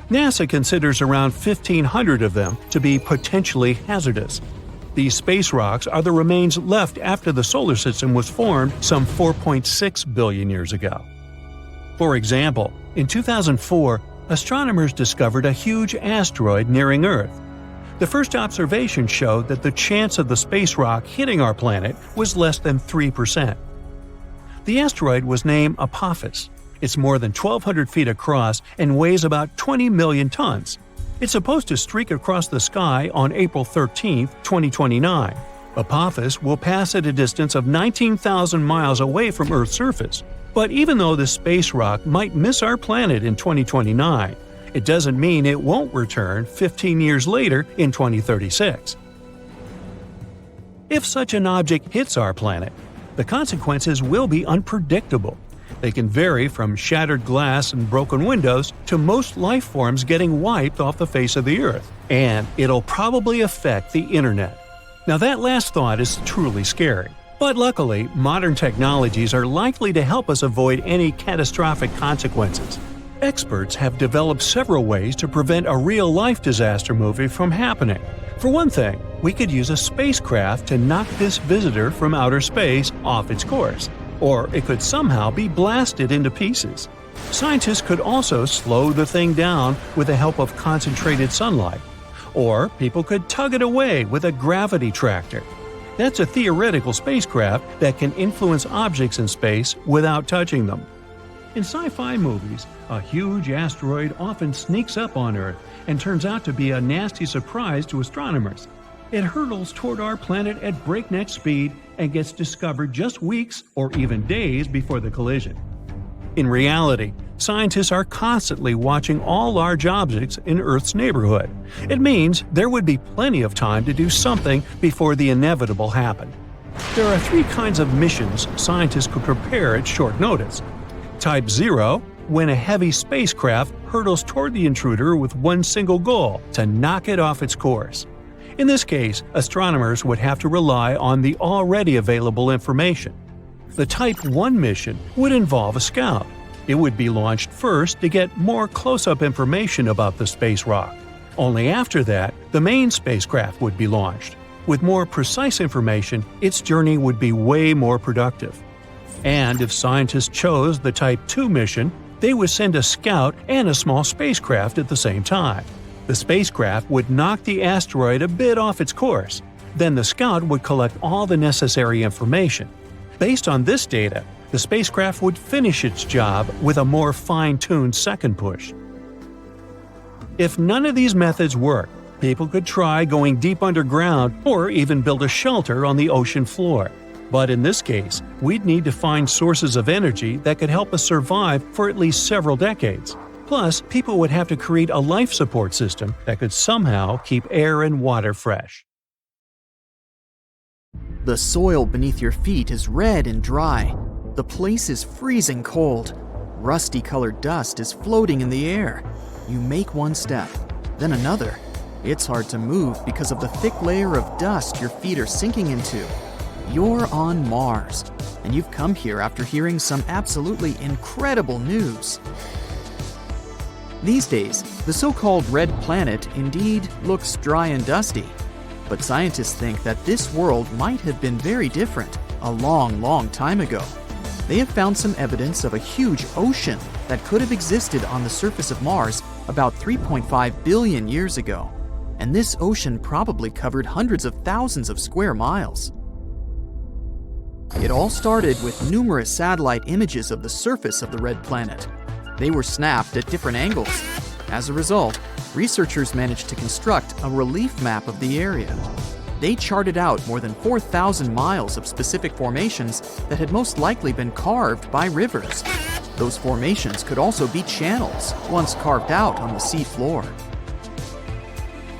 NASA considers around 1,500 of them to be potentially hazardous. These space rocks are the remains left after the solar system was formed some 4.6 billion years ago. For example, in 2004, astronomers discovered a huge asteroid nearing Earth. The first observation showed that the chance of the space rock hitting our planet was less than 3%. The asteroid was named Apophis. It's more than 1,200 feet across and weighs about 20 million tons. It's supposed to streak across the sky on April 13, 2029. Apophis will pass at a distance of 19,000 miles away from Earth's surface. But even though this space rock might miss our planet in 2029, it doesn't mean it won't return 15 years later in 2036. If such an object hits our planet, The consequences will be unpredictable. They can vary from shattered glass and broken windows to most life forms getting wiped off the face of the Earth. And it'll probably affect the internet. Now that last thought is truly scary. But luckily, modern technologies are likely to help us avoid any catastrophic consequences. Experts have developed several ways to prevent a real-life disaster movie from happening. For one thing, we could use a spacecraft to knock this visitor from outer space off its course. Or it could somehow be blasted into pieces. Scientists could also slow the thing down with the help of concentrated sunlight. Or people could tug it away with a gravity tractor. That's a theoretical spacecraft that can influence objects in space without touching them. In sci-fi movies, a huge asteroid often sneaks up on Earth and turns out to be a nasty surprise to astronomers. It hurtles toward our planet at breakneck speed and gets discovered just weeks or even days before the collision. In reality, scientists are constantly watching all large objects in Earth's neighborhood. It means there would be plenty of time to do something before the inevitable happened. There are 3 kinds of missions scientists could prepare at short notice. Type 0, when a heavy spacecraft hurtles toward the intruder with one single goal: to knock it off its course. In this case, astronomers would have to rely on the already available information. The Type 1 mission would involve a scout. It would be launched first to get more close-up information about the space rock. Only after that, the main spacecraft would be launched. With more precise information, its journey would be way more productive. And if scientists chose the Type 2 mission, they would send a scout and a small spacecraft at the same time. The spacecraft would knock the asteroid a bit off its course. Then the scout would collect all the necessary information. Based on this data, the spacecraft would finish its job with a more fine-tuned second push. If none of these methods work, people could try going deep underground or even build a shelter on the ocean floor. But in this case, we'd need to find sources of energy that could help us survive for at least several decades. Plus, people would have to create a life support system that could somehow keep air and water fresh. The soil beneath your feet is red and dry. The place is freezing cold. Rusty-colored dust is floating in the air. You make one step, then another. It's hard to move because of the thick layer of dust your feet are sinking into. You're on Mars, and you've come here after hearing some absolutely incredible news. These days, the so-called red planet indeed looks dry and dusty. But scientists think that this world might have been very different a long, long time ago. They have found some evidence of a huge ocean that could have existed on the surface of Mars about 3.5 billion years ago. And this ocean probably covered hundreds of thousands of square miles. It all started with numerous satellite images of the surface of the red planet. They were snapped at different angles. As a result, researchers managed to construct a relief map of the area. They charted out more than 4,000 miles of specific formations that had most likely been carved by rivers. Those formations could also be channels, once carved out on the sea floor.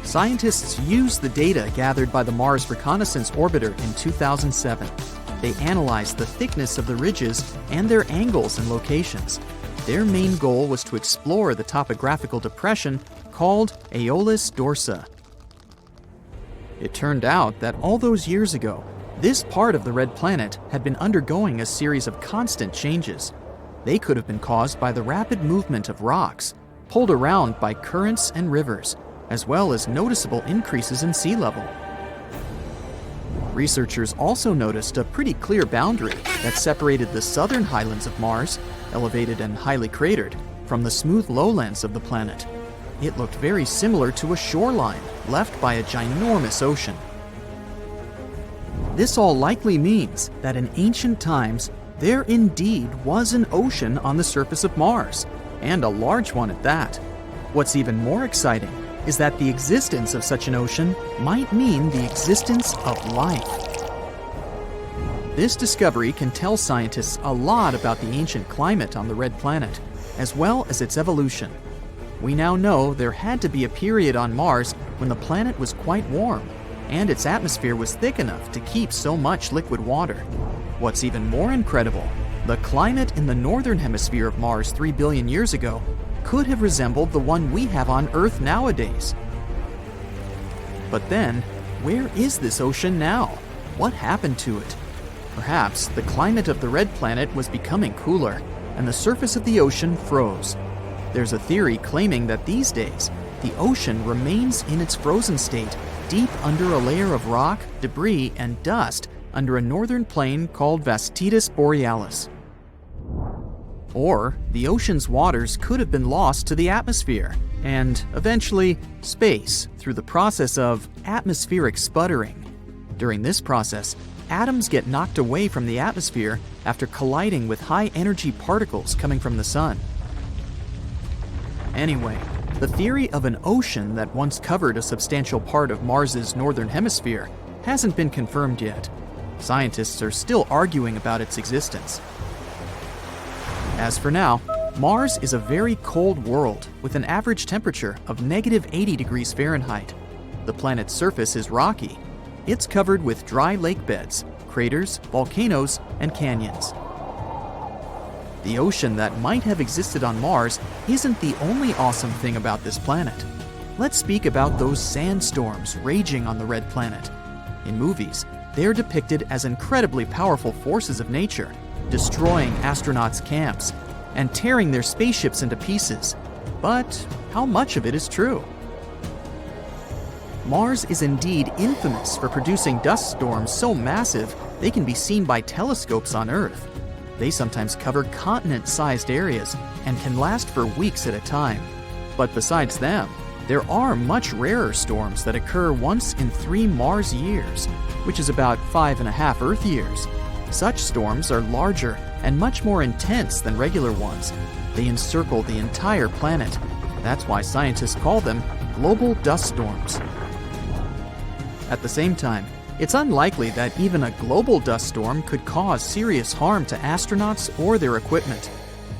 Scientists used the data gathered by the Mars Reconnaissance Orbiter in 2007. They analyzed the thickness of the ridges and their angles and locations. Their main goal was to explore the topographical depression called Aeolus Dorsa. It turned out that all those years ago, this part of the red planet had been undergoing a series of constant changes. They could have been caused by the rapid movement of rocks, pulled around by currents and rivers, as well as noticeable increases in sea level. Researchers also noticed a pretty clear boundary that separated the southern highlands of Mars, elevated and highly cratered, from the smooth lowlands of the planet. It looked very similar to a shoreline left by a ginormous ocean. This all likely means that in ancient times, there indeed was an ocean on the surface of Mars, and a large one at that. What's even more exciting is that the existence of such an ocean might mean the existence of life. This discovery can tell scientists a lot about the ancient climate on the red planet, as well as its evolution. We now know there had to be a period on Mars when the planet was quite warm, and its atmosphere was thick enough to keep so much liquid water. What's even more incredible, the climate in the northern hemisphere of Mars 3 billion years ago could have resembled the one we have on Earth nowadays. But then, where is this ocean now? What happened to it? Perhaps the climate of the red planet was becoming cooler, and the surface of the ocean froze. There's a theory claiming that these days, the ocean remains in its frozen state, deep under a layer of rock, debris, and dust under a northern plain called Vasticus Borealis. Or the ocean's waters could have been lost to the atmosphere, and eventually space through the process of atmospheric sputtering. During this process, atoms get knocked away from the atmosphere after colliding with high-energy particles coming from the sun. Anyway, the theory of an ocean that once covered a substantial part of Mars's northern hemisphere hasn't been confirmed yet. Scientists are still arguing about its existence. As for now, Mars is a very cold world with an average temperature of -80 degrees Fahrenheit. The planet's surface is rocky. It's covered with dry lake beds, craters, volcanoes, and canyons. The ocean that might have existed on Mars isn't the only awesome thing about this planet. Let's speak about those sandstorms raging on the red planet. In movies, they're depicted as incredibly powerful forces of nature, destroying astronauts' camps and tearing their spaceships into pieces. But how much of it is true? Mars is indeed infamous for producing dust storms so massive they can be seen by telescopes on Earth. They sometimes cover continent-sized areas and can last for weeks at a time. But besides them, there are much rarer storms that occur once in 3 Mars years, which is about 5.5 Earth years. Such storms are larger and much more intense than regular ones. They encircle the entire planet. That's why scientists call them global dust storms. At the same time, it's unlikely that even a global dust storm could cause serious harm to astronauts or their equipment.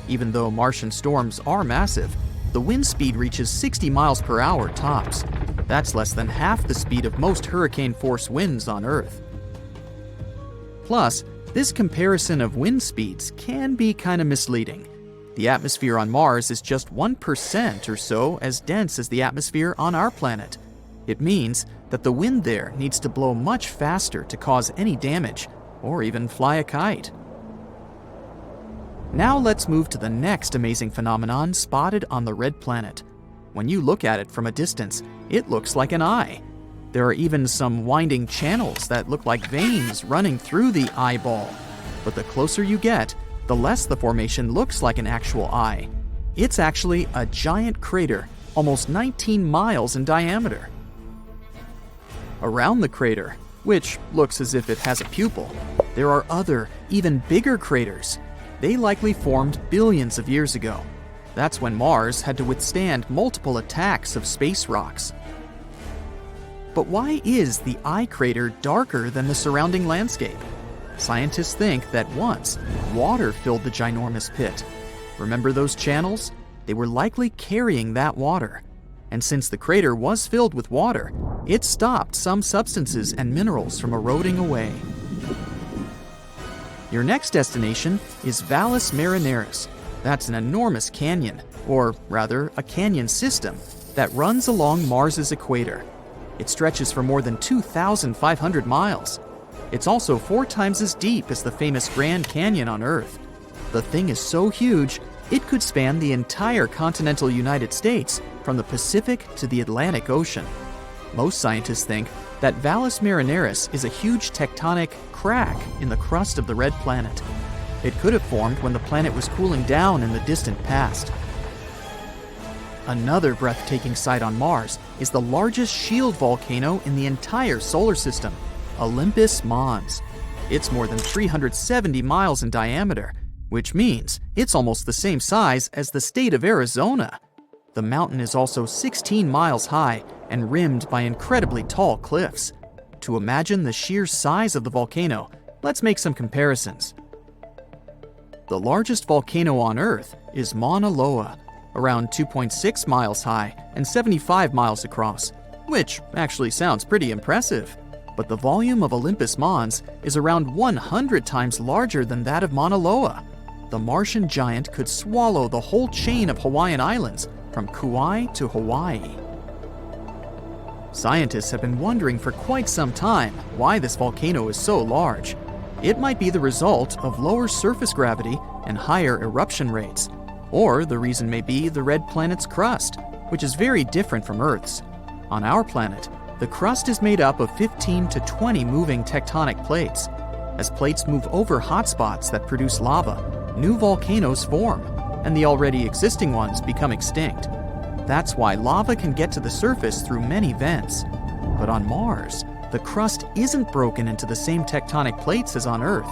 Even though Martian storms are massive, the wind speed reaches 60 miles per hour tops. That's less than half the speed of most hurricane-force winds on Earth. Plus, this comparison of wind speeds can be kind of misleading. The atmosphere on Mars is just 1% or so as dense as the atmosphere on our planet. It means that the wind there needs to blow much faster to cause any damage, or even fly a kite. Now let's move to the next amazing phenomenon spotted on the red planet. When you look at it from a distance, it looks like an eye. There are even some winding channels that look like veins running through the eyeball. But the closer you get, the less the formation looks like an actual eye. It's actually a giant crater, almost 19 miles in diameter. Around the crater, which looks as if it has a pupil, there are other, even bigger craters. They likely formed billions of years ago. That's when Mars had to withstand multiple attacks of space rocks. But why is the eye crater darker than the surrounding landscape? Scientists think that once, water filled the ginormous pit. Remember those channels? They were likely carrying that water. And since the crater was filled with water, it stopped some substances and minerals from eroding away. Your next destination is Valles Marineris. That's an enormous canyon, or rather, a canyon system, that runs along Mars's equator. It stretches for more than 2,500 miles. It's also 4 times as deep as the famous Grand Canyon on Earth. The thing is so huge, it could span the entire continental United States, from the Pacific to the Atlantic Ocean. Most scientists think that Valles Marineris is a huge tectonic crack in the crust of the red planet. It could have formed when the planet was cooling down in the distant past. Another breathtaking sight on Mars is the largest shield volcano in the entire solar system, Olympus Mons. It's more than 370 miles in diameter, which means it's almost the same size as the state of Arizona. The mountain is also 16 miles high and rimmed by incredibly tall cliffs. To imagine the sheer size of the volcano, let's make some comparisons. The largest volcano on Earth is Mauna Loa, around 2.6 miles high and 75 miles across, which actually sounds pretty impressive. but the volume of Olympus Mons is around 100 times larger than that of Mauna Loa. The Martian giant could swallow the whole chain of Hawaiian Islands from Kauai to Hawaii. Scientists have been wondering for quite some time why this volcano is so large. It might be the result of lower surface gravity and higher eruption rates. Or the reason may be the red planet's crust, which is very different from Earth's. On our planet, the crust is made up of 15 to 20 moving tectonic plates. As plates move over hotspots that produce lava, new volcanoes form, and the already existing ones become extinct. That's why lava can get to the surface through many vents. But on Mars, the crust isn't broken into the same tectonic plates as on Earth,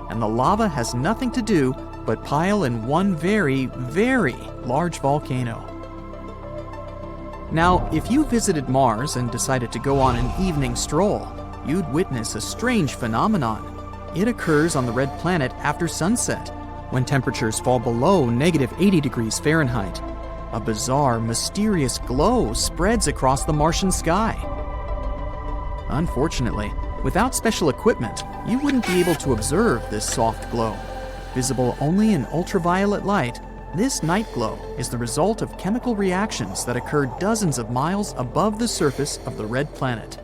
and the lava has nothing to do but pile in one very, very large volcano. Now, if you visited Mars and decided to go on an evening stroll, you'd witness a strange phenomenon. It occurs on the red planet after sunset, when temperatures fall below -80 degrees Fahrenheit. A bizarre, mysterious glow spreads across the Martian sky. Unfortunately, without special equipment, you wouldn't be able to observe this soft glow. Visible only in ultraviolet light, this night glow is the result of chemical reactions that occur dozens of miles above the surface of the red planet.